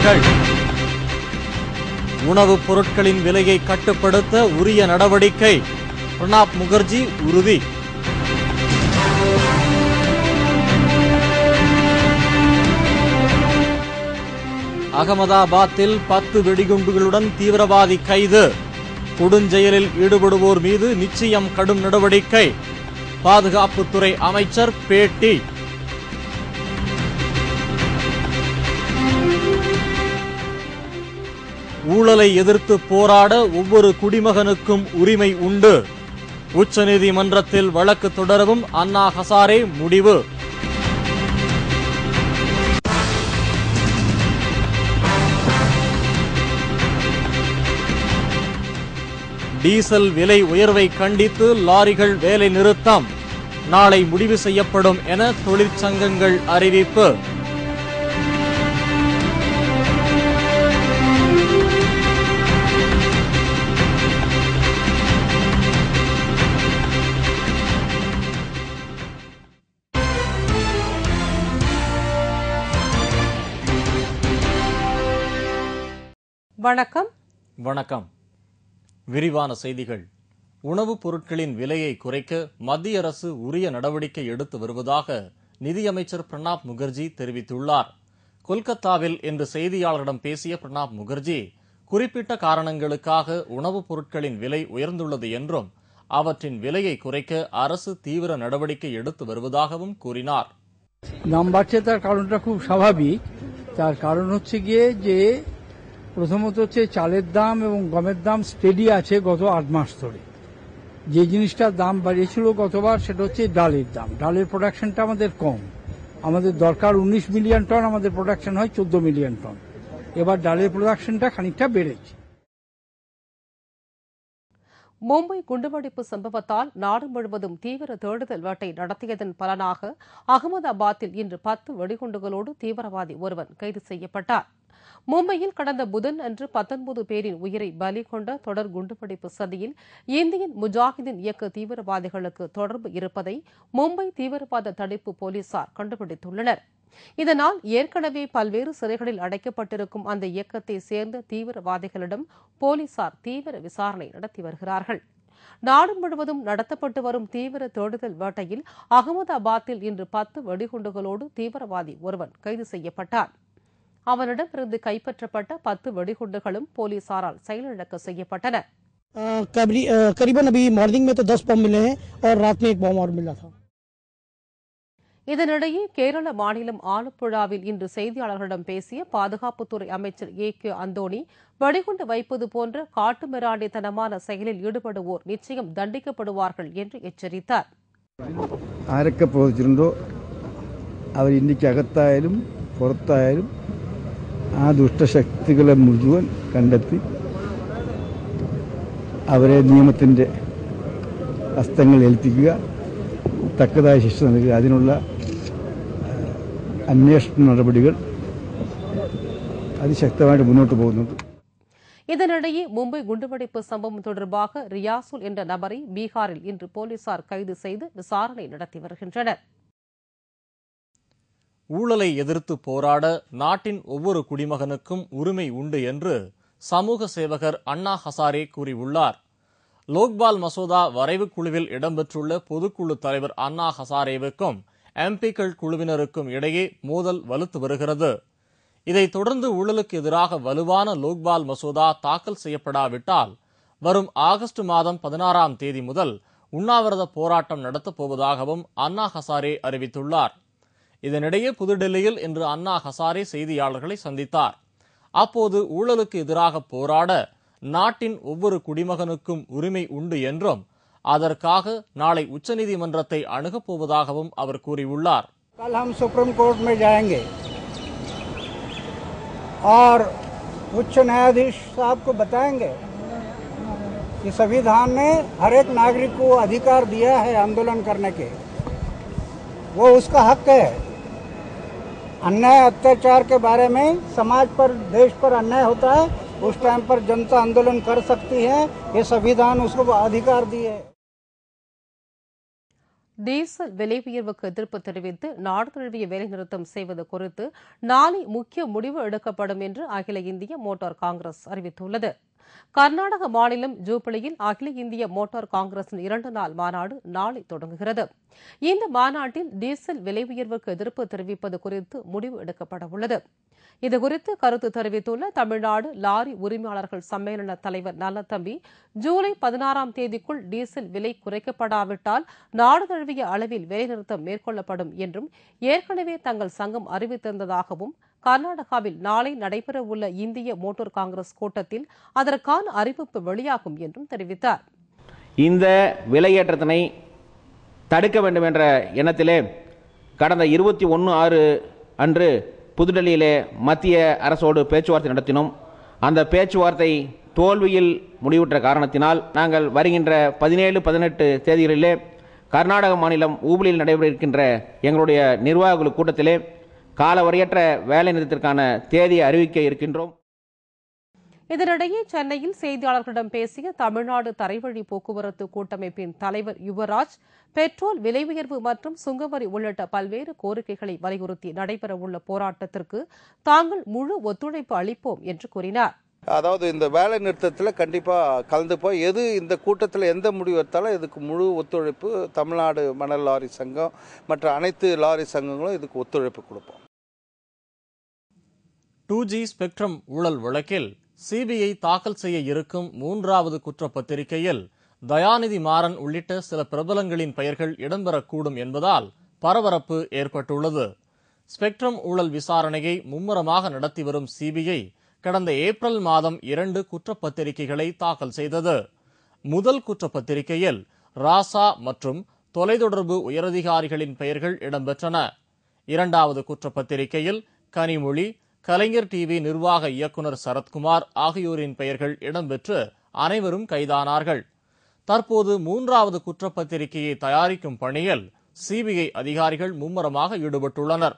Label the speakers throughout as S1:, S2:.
S1: செய்திகள். உணவுப் பொருட்களின் விலையை கட்டுப்படுத்த உரிய நடவடிக்கை, பிரணாப் முகர்ஜி உறுதி. அகமதாபாத்தில் 10 வெடிகுண்டுகளுடன் தீவிரவாதி கைது. கொடுஞ்செயலில் ஈடுபடுவோர் மீது நிச்சயம் கடும் நடவடிக்கை, பாதுகாப்புத்துறை அமைச்சர் பேட்டி. ஊழலை எதிர்த்து போராட ஒவ்வொரு குடிமகனுக்கும் உரிமை உண்டு. உச்சநீதிமன்றத்தில் வழக்கு தொடரவும் அண்ணா ஹசாரே முடிவு. டீசல் விலை உயர்வை கண்டித்து லாரிகள் வேலை நிறுத்தம். நாளை முடிவு செய்யப்படும் என தொழிற்சங்கங்கள் அறிவிப்பு.
S2: வணக்கம்.
S1: வணக்கம். விரிவான செய்திகள். உணவுப் பொருட்களின் விலையை குறைக்க மத்திய அரசு உரிய நடவடிக்கை எடுத்து வருவதாக நிதியமைச்சர் பிரணாப் முகர்ஜி தெரிவித்துள்ளார். கொல்கத்தாவில் இன்று செய்தியாளர்களிடம் பேசிய பிரணாப் முகர்ஜி, குறிப்பிட்ட காரணங்களுக்காக உணவுப் பொருட்களின் விலை உயர்ந்துள்ளது என்றும் அவற்றின் விலையை குறைக்க அரசு தீவிர நடவடிக்கை எடுத்து வருவதாகவும் கூறினார்.
S3: দাম বাড়ছে তার কারণটা খুব স্বাভাবিক। তার কারণ হচ্ছে গিয়ে যে প্রথমত হচ্ছে চালের দাম এবং গমের দাম স্টেডি আছে গত 8 মাস ধরে। যে জিনিসটার দাম বাড়িয়েছিল গতবার সেটা হচ্ছে ডালের দাম। ডালের প্রোডাকশনটা আমাদের কম, আমাদের দরকার 19 মিলিয়ন টন, আমাদের প্রোডাকশন হয় 14 মিলিয়ন টন। এবার ডালের প্রোডাকশনটা খানিকটা বেড়েছে।
S2: மும்பை குண்டுவெடிப்பு சம்பவத்தால் நாடு முழுவதும் தீவிர தேடுதல் வேட்டை நடத்தியதன் பலனாக அகமதாபாத்தில் இன்று 10 வெடிகுண்டுகளோடு தீவிரவாதி ஒருவன் கைது செய்யப்பட்டார். மும்பையில் கடந்த புதன் அன்று 19 பேரின் உயிரை பலி கொண்ட தொடர் குண்டுவெடிப்பு சதியில் இந்தியன் முஜாஹிதீன் இயக்க தீவிரவாதிகளுக்கு தொடர்பு இருப்பதை மும்பை தீவிரவாத தடுப்பு போலீசார் கண்டுபிடித்துள்ளனர். இதனால் ஏற்கனவே பல்வேறு சிறைகளில் அடைக்கப்பட்டிருக்கும் அந்த இயக்கத்தை சேர்ந்த தீவிரவாதிகளிடம் போலீசார் தீவிர விசாரணை நடத்தி வருகிறார்கள். நாடு முழுவதும் நடத்தப்பட்டு வரும் தீவிர தேடுதல் வேட்டையில் அகமதாபாத்தில் இன்று 10 வெடிகுண்டுகளோடு தீவிரவாதி ஒருவன் கைது செய்யப்பட்டார். அவனிடமிருந்து கைப்பற்றப்பட்ட 10 வெடிகுண்டுகளும் போலீசாரால் செயலிழக்க செய்யப்பட்டன.
S4: करीबन अभी मॉर्निंग में तो 10 बम मिले हैं और रात में एक बम और मिला था.
S2: இதனிடையே கேரள மாநிலம் ஆலப்புழாவில் இன்று செய்தியாளர்களிடம் பேசிய பாதுகாப்புத்துறை அமைச்சர் கே அந்தோணி, வெடிகுண்டு வைப்பது போன்ற காட்டுமிராண்டித்தனமான செயலில் ஈடுபடுவோர் நிச்சயம் தண்டிக்கப்படுவார்கள் என்று எச்சரித்தார்.
S5: ആരൊക്കെ പ്രവർത്തിച്ചിട്ടുണ്ടോ അവർ ഇന്ത്യക്ക് അകത്തായാലും പുറത്തായാലും ആ ദുഷ്ടശക്തികളെ മുഴുവൻ കണ്ടെത്തി അവരെ നിയമത്തിൻ്റെ ഹസ്തങ്ങൾ ഏൽപ്പിക്കുക, തക്കതായ ശിക്ഷ നൽകുക, അതിനുള്ള അന്വേഷണ നടപടികൾ അതിശക്തമായിട്ട് മുന്നോട്ട് പോകുന്നുണ്ട്.
S2: இதனிடையே மும்பை குண்டுவெடிப்பு சம்பவம் தொடர்பாக ரியாசுல் என்ற நபரை பீகாரில் இன்று போலீசார் கைது செய்து விசாரணை நடத்தி வருகின்றனர்.
S1: ஊழலை எதிர்த்து போராட நாட்டின் ஒவ்வொரு குடிமகனுக்கும் உரிமை உண்டு என்று சமூக சேவகர் அண்ணா ஹசாரே கூறியுள்ளார். லோக்பால் மசோதா வரைவு குழுவில் இடம்பெற்றுள்ள பொதுக்குழு தலைவர் அண்ணா ஹசாரேவுக்கும் எம்பிக்கள் குழுவினருக்கும் இடையே மோதல் வலுத்து வருகிறது. இதைத் தொடர்ந்து ஊழலுக்கு எதிராக வலுவான லோக்பால் மசோதா தாக்கல் செய்யப்படாவிட்டால் வரும் ஆகஸ்ட் மாதம் 16ஆம் தேதி முதல் உண்ணாவிரத போராட்டம் நடத்தப் போவதாகவும் அண்ணா ஹசாரே அறிவித்துள்ளார். இதனிடையே புதுடெல்லியில் இன்று அண்ணா ஹசாரே செய்தியாளர்களை சந்தித்தார். அப்போது ஊழலுக்கு எதிராக போராட நாட்டின் ஒவ்வொரு குடிமகனுக்கும் உரிமை உண்டு என்றும் அதற்காக நாளை உச்சநீதிமன்றத்தை அணுகப் போவதாகவும் அவர் கூறியுள்ளார்.
S3: कल हम सुप्रीम कोर्ट में जाएंगे और उच्च न्यायाधीश साहब को बताएंगे कि संविधान ने हर एक नागरिक को अधिकार दिया है आंदोलन करने के, वो उसका हक है। अन्याय अत्याचार के बारे में समाज पर, देश पर अन्याय होता है, उस टाइम पर जनता आंदोलन कर सकती है, ये संविधान उसको अधिकार दिए है.
S2: டீசல் விலை உயர்வுக்கு எதிர்ப்பு தெரிவித்து நாடு தழுவிய வேலைநிறுத்தம் செய்வது குறித்து நாளை முக்கிய முடிவு எடுக்கப்படும் என்று அகில இந்திய மோட்டார் காங்கிரஸ் அறிவித்துள்ளது. கர்நாடக மாநிலம் ஜூபிலியில் அகில இந்திய மோட்டார் காங்கிரசின் 2 நாள் மாநாடு நாளை தொடங்குகிறது. இந்த மாநாட்டில் டீசல் விலை உயர்வுக்கு எதிர்ப்பு தெரிவிப்பது குறித்து முடிவு எடுக்கப்பட உள்ளது. இதுகுறித்து கருத்து தெரிவித்துள்ள தமிழ்நாடு லாரி உரிமையாளர்கள் சம்மேளன தலைவர் நல்லதம்பி, ஜூலை 16ஆம் தேதிக்குள் டீசல் விலை குறைக்கப்படாவிட்டால் நாடு தழுவிய அளவில் வேலைநிறுத்தம் மேற்கொள்ளப்படும் என்றும் ஏற்கனவே தங்கள் சங்கம் அறிவித்திருந்ததாகவும், கர்நாடகாவில் நாளை நடைபெறவுள்ள இந்திய மோட்டார் காங்கிரஸ் கூட்டத்தில் அதற்கான அறிவிப்பு வெளியாகும் என்றும் தெரிவித்தார்.
S6: இந்த விலையேற்றத்தினை தடுக்க வேண்டும் என்ற எண்ணத்திலே கடந்த 21/6 அன்று புதுடெல்லியிலே மத்திய அரசோடு பேச்சுவார்த்தை நடத்தினோம். அந்த பேச்சுவார்த்தை தோல்வியில் முடிவுற்ற காரணத்தினால் நாங்கள் வருகின்ற 17, 18 தேதிகளிலே கர்நாடக மாநிலம் ஊபலியில் நடைபெற இருக்கின்ற எங்களுடைய நிர்வாகக்குழு கூட்டத்திலே காலவரையற்ற வேலை நிறுத்தத்திற்கான தேதியை அறிவிக்க இருக்கின்றோம்.
S2: இதனிடையே சென்னையில் செய்தியாளர்களிடம் பேசிய தமிழ்நாடு தரைவழி போக்குவரத்து கூட்டமைப்பின் தலைவர் யுவராஜ், பெட்ரோல் விலை உயர்வு மற்றும் சுங்கவரி உள்ளிட்ட பல்வேறு கோரிக்கைகளை வலியுறுத்தி நடைபெறவுள்ள போராட்டத்திற்கு தாங்கள் முழு ஒத்துழைப்பு அளிப்போம் என்று கூறினார்.
S7: அதாவது இந்த வேலை நிறுத்தத்தில் கண்டிப்பாக கலந்துப்போம். எது இந்த கூட்டத்தில் எந்த முடிவு எடுத்தாலும் இதுக்கு முழு ஒத்துழைப்பு தமிழ்நாடு மணல் லாரி சங்கம் மற்ற அனைத்து லாரி சங்கங்களும் இதுக்கு ஒத்துழைப்பு கொடுப்போம்.
S1: 2G ஸ்பெக்ட்ரம் ஊழல் வழக்கில் சிபிஐ தாக்கல் செய்ய இருக்கும் 3வது குற்றப்பத்திரிகையில் தயாநிதி மாறன் உள்ளிட்ட சில பிரபலங்களின் பெயர்கள் இடம்பெறக்கூடும் என்பதால் பரபரப்பு ஏற்பட்டுள்ளது. ஸ்பெக்ட்ரம் ஊழல் விசாரணையை மும்முரமாக நடத்தி வரும் சிபிஐ கடந்த ஏப்ரல் மாதம் 2 குற்றப்பத்திரிகைகளை தாக்கல் செய்தது. முதல் குற்றப்பத்திரிகையில் ராசா மற்றும் தொலைத்தொடர்பு உயரதிகாரிகளின் பெயர்கள் இடம்பெற்றன. 2வது குற்றப்பத்திரிகையில் கனிமொழி, கலைஞர் டிவி நிர்வாக இயக்குநர் சரத்குமார் ஆகியோரின் பெயர்கள் இடம்பெற்று அனைவரும் கைதானார்கள். தற்போது 3வது குற்றப்பத்திரிகையை தயாரிக்கும் பணியில் சிபிஐ அதிகாரிகள் மும்முரமாக ஈடுபட்டுள்ளனர்.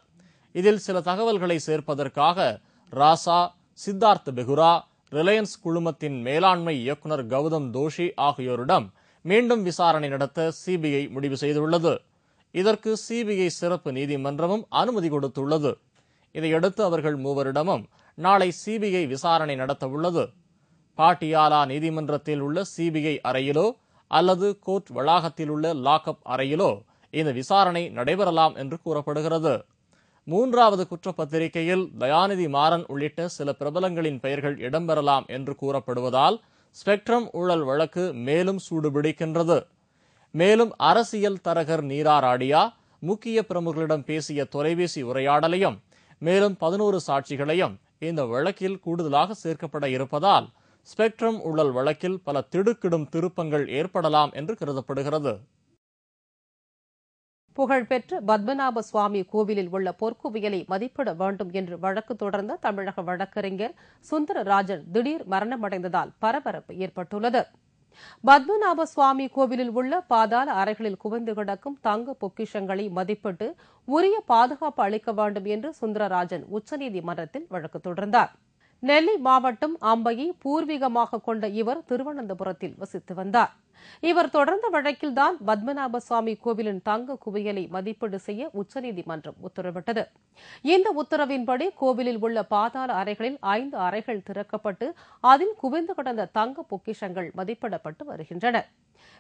S1: இதில் சில தகவல்களை சேர்ப்பதற்காக ராசா, சித்தார்த் பெகுரா, ரிலையன்ஸ் குழுமத்தின் மேலாண்மை இயக்குநர் கௌதம் தோஷி ஆகியோரிடம் மீண்டும் விசாரணை நடத்த சிபிஐ முடிவு செய்துள்ளது. இதற்கு சிபிஐ சிறப்பு நீதிமன்றமும் அனுமதி கொடுத்துள்ளது. இதையடுத்து அவர்கள் மூவரிடமும் நாளை சிபிஐ விசாரணை நடத்த உள்ளது. பாட்டியாலா நீதிமன்றத்தில் உள்ள சிபிஐ அறையிலோ அல்லது கோர்ட் வளாகத்தில் உள்ள லாக்அப் அறையிலோ இந்த விசாரணை நடைபெறலாம் என்று கூறப்படுகிறது. 3வது குற்றப்பத்திரிகையில் தயாநிதி மாறன் உள்ளிட்ட சில பிரபலங்களின் பெயர்கள் இடம்பெறலாம் என்று கூறப்படுவதால் ஸ்பெக்ட்ரம் ஊழல் வழக்கு மேலும் சூடுபிடிக்கின்றது. மேலும் அரசியல் தரகர் நீரா ராடியா முக்கிய பிரமுகர்களிடம் பேசிய தொலைபேசி உரையாடலையும் மேலும் 11 சாட்சிகளையும் இந்த வழக்கில் கூடுதலாக சேர்க்கப்பட இருப்பதால் ஸ்பெக்ட்ரம் ஊழல் வழக்கில் பல திடுக்கிடும் திருப்பங்கள் ஏற்படலாம் என்று கருதப்படுகிறது.
S2: புகழ்பெற்ற பத்மநாப சுவாமி கோவிலில் உள்ள பொற்குவியலை மதிப்பிட வேண்டும் என்று வழக்கு தொடர்ந்த தமிழக வழக்கறிஞர் சுந்தரராஜன் திடீர் மரணமடைந்ததால் பரபரப்பு ஏற்பட்டுள்ளது. பத்மநாப சுவாமி கோவிலில் உள்ள பாதாள அறைகளில் குவிந்து கிடக்கும் தங்க பொக்கிஷங்களை மதிப்பிட்டு உரிய பாதுகாப்பு அளிக்க வேண்டும் என்று சுந்தரராஜன் உச்சநீதிமன்றத்தில் வழக்கு தொடர்ந்தார். நெல்லை மாவட்டம் அம்பையை பூர்வீகமாக கொண்ட இவர் திருவனந்தபுரத்தில் வசித்து வந்தார். இவர் தொடர்ந்த வழக்கில்தான் பத்மநாப சுவாமி கோவிலின் தங்க குவியலை மதிப்பீடு செய்ய உச்சநீதிமன்றம் உத்தரவிட்டது. இந்த உத்தரவின்படி கோவிலில் உள்ள பாதாள அறைகளில் 5 அறைகள் திறக்கப்பட்டு அதில் குவிந்து கிடந்த தங்க பொக்கிஷங்கள் மதிப்பிடப்பட்டு வருகின்றன.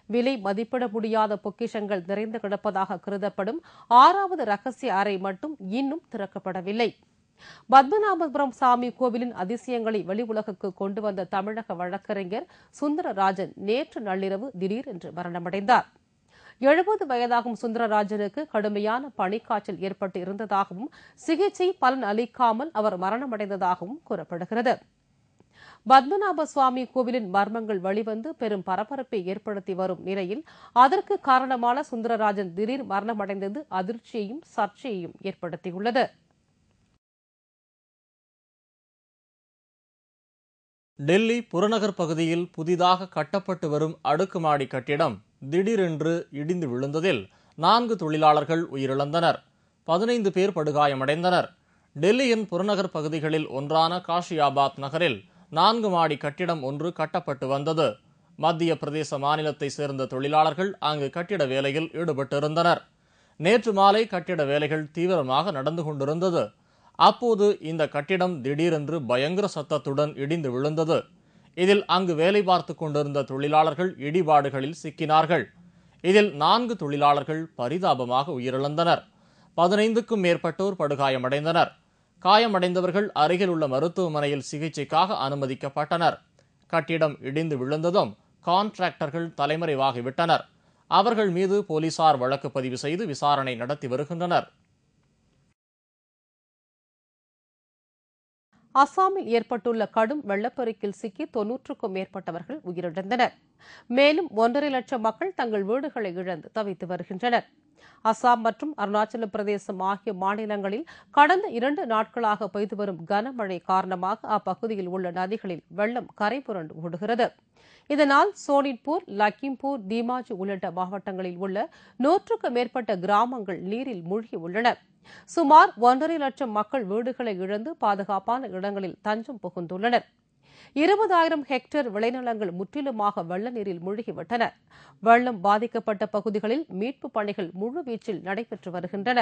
S2: விலை மதிப்பிட முடியாத பொக்கிஷங்கள் நிறைந்து கிடப்பதாக கருதப்படும் 6வது ரகசிய அறை மட்டும் இன்னும் திறக்கப்படவில்லை. பத்மநாபபுரம் சாமி கோவிலின் அதிசயங்களை வெளி உலகுக்கு கொண்டு வந்த தமிழக வழக்கறிஞர் சுந்தரராஜன் நேற்று நள்ளிரவு திடீரென்று மரணமடைந்தார். 70 வயதாகும் சுந்தரராஜனுக்கு கடுமையான பனிக்காய்ச்சல் ஏற்பட்டு இருந்ததாகவும் சிகிச்சை பலன் அளிக்காமல் அவர் மரணமடைந்ததாகவும் கூறப்படுகிறது. பத்மநாப சுவாமி கோவிலின் மர்மங்கள் வெளிவந்து பெரும் பரபரப்பை ஏற்படுத்தி வரும் நிலையில் அதற்கு காரணமான சுந்தரராஜன் திடீர் மரணமடைந்தது அதிர்ச்சியையும் சர்ச்சையையும் ஏற்படுத்தியுள்ளது.
S1: டெல்லி புறநகர் பகுதியில் புதிதாக கட்டப்பட்டு வரும் அடுக்குமாடி கட்டிடம் திடீரென்று இடிந்து விழுந்ததில் 4 தொழிலாளர்கள் உயிரிழந்தனர். 15 பேர் படுகாயமடைந்தனர். டெல்லியின் புறநகர் பகுதிகளில் ஒன்றான காஷியாபாத் நகரில் 4 மாடி கட்டிடம் ஒன்று கட்டப்பட்டு வந்தது. மத்திய பிரதேச மாநிலத்தை சேர்ந்த தொழிலாளர்கள் அங்கு கட்டிட வேலையில் ஈடுபட்டிருந்தனர். நேற்று மாலை கட்டிட வேலைகள் தீவிரமாக நடந்து கொண்டிருந்தது. அப்போது இந்த கட்டிடம் திடீரென்று பயங்கர சத்தத்துடன் இடிந்து விழுந்தது. இதில் அங்கு வேலை பார்த்து கொண்டிருந்த தொழிலாளர்கள் இடிபாடுகளில் சிக்கினார்கள். இதில் 4 தொழிலாளர்கள் பரிதாபமாக உயிரிழந்தனர். 15க்கும் மேற்பட்டோர் படுகாயமடைந்தனர். காயமடைந்தவர்கள் அருகில் உள்ள மருத்துவமனையில் சிகிச்சைக்காக அனுமதிக்கப்பட்டனர். கட்டிடம் இடிந்து விழுந்ததும் கான்ட்ராக்டர்கள் தலைமறைவாகிவிட்டனர். அவர்கள் மீது போலீசார் வழக்கு பதிவு செய்து விசாரணை நடத்தி வருகின்றனர்.
S2: அசாமில் ஏற்பட்டுள்ள கடும் வெள்ளப்பெருக்கில் சிக்கி 90க்கும் மேற்பட்டவர்கள் உயிரிழந்தனர். மேலும் 1.5 லட்சம் மக்கள் தங்கள் வீடுகளை இழந்து தவித்து வருகின்றனர். அசாம் மற்றும் அருணாச்சல பிரதேசம் ஆகிய மாநிலங்களில் கடந்த 2 நாட்களாக பெய்து வரும் கனமழை காரணமாக அப்பகுதியில் உள்ள நதிகளில் வெள்ளம் கரைபுரண்டு ஓடுகிறது. இதனால் சோனிட்பூர், லக்கிம்பூர், தீமாஜி உள்ளிட்ட மாவட்டங்களில் உள்ள 100க்கும் மேற்பட்ட கிராமங்கள் நீரில் மூழ்கியுள்ளன. சுமார் 1.5 லட்சம் மக்கள் வீடுகளை இழந்து பாதுகாப்பான இடங்களில் தஞ்சம் புகுந்துள்ளனர். 20,000 ஹெக்டேர் விளைநிலங்கள் முற்றிலுமாக வெள்ள நீரில் மூழ்கிவிட்டன. வெள்ளம் பாதிக்கப்பட்ட பகுதிகளில் மீட்புப் பணிகள் முழுவீச்சில் நடைபெற்று வருகின்றன.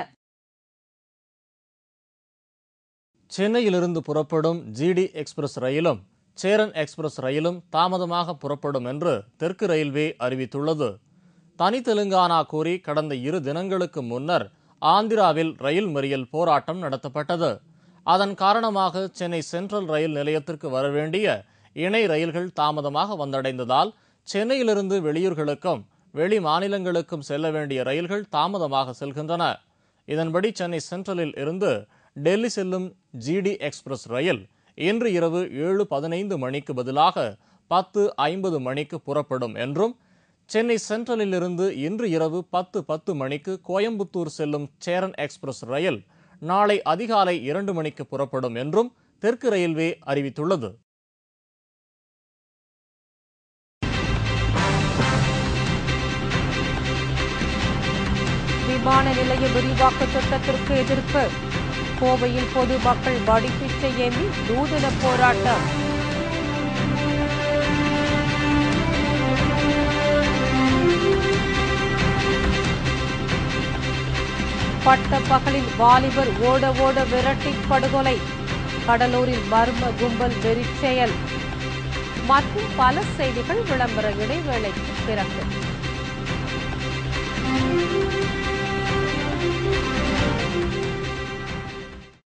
S1: சென்னையிலிருந்து புறப்படும் GD எக்ஸ்பிரஸ் ரயிலும் சேரன் எக்ஸ்பிரஸ் ரயிலும் தாமதமாக புறப்படும் என்று தெற்கு ரயில்வே அறிவித்துள்ளது. தனி தெலுங்கானா கோரி கடந்த 2 தினங்களுக்கு முன்னர் ஆந்திராவில் ரயில் மறியல் போராட்டம் நடத்தப்பட்டது. அதன் காரணமாக சென்னை சென்ட்ரல் ரயில் நிலையத்திற்கு வரவேண்டிய இணை ரயில்கள் தாமதமாக வந்தடைந்ததால் சென்னையிலிருந்து வெளியூர்களுக்கும் வெளி மாநிலங்களுக்கும் செல்ல வேண்டிய ரயில்கள் தாமதமாக செல்கின்றன. இதன்படி சென்னை சென்ட்ரலில் இருந்து டெல்லி செல்லும் GD எக்ஸ்பிரஸ் ரயில் இன்று இரவு 7:15 மணிக்கு பதிலாக 10:50 மணிக்கு புறப்படும் என்றும், சென்னை சென்ட்ரலில் இருந்து இன்று இரவு 10:10 மணிக்கு கோயம்புத்தூர் செல்லும் சேரன் எக்ஸ்பிரஸ் ரயில் நாளை அதிகாலை 2 மணிக்கு புறப்படும் என்றும் தெற்கு ரயில்வே அறிவித்துள்ளது.
S2: விமான நிலைய விரிவாக்க திட்டத்திற்கு எதிர்ப்பு. கோவையில் பொதுமக்கள் வடிப்பிச்சை ஏந்தி நூதன போராட்டம். பட்ட பகலில் வாலிபர் ஓட ஓட விரட்டி படுகொலை. கடலூரில் மர்ம கும்பல் வெறிச்செயல். மற்றும் பல செய்திகள் விளம்பர இடைவேளைக்கு பிறகு.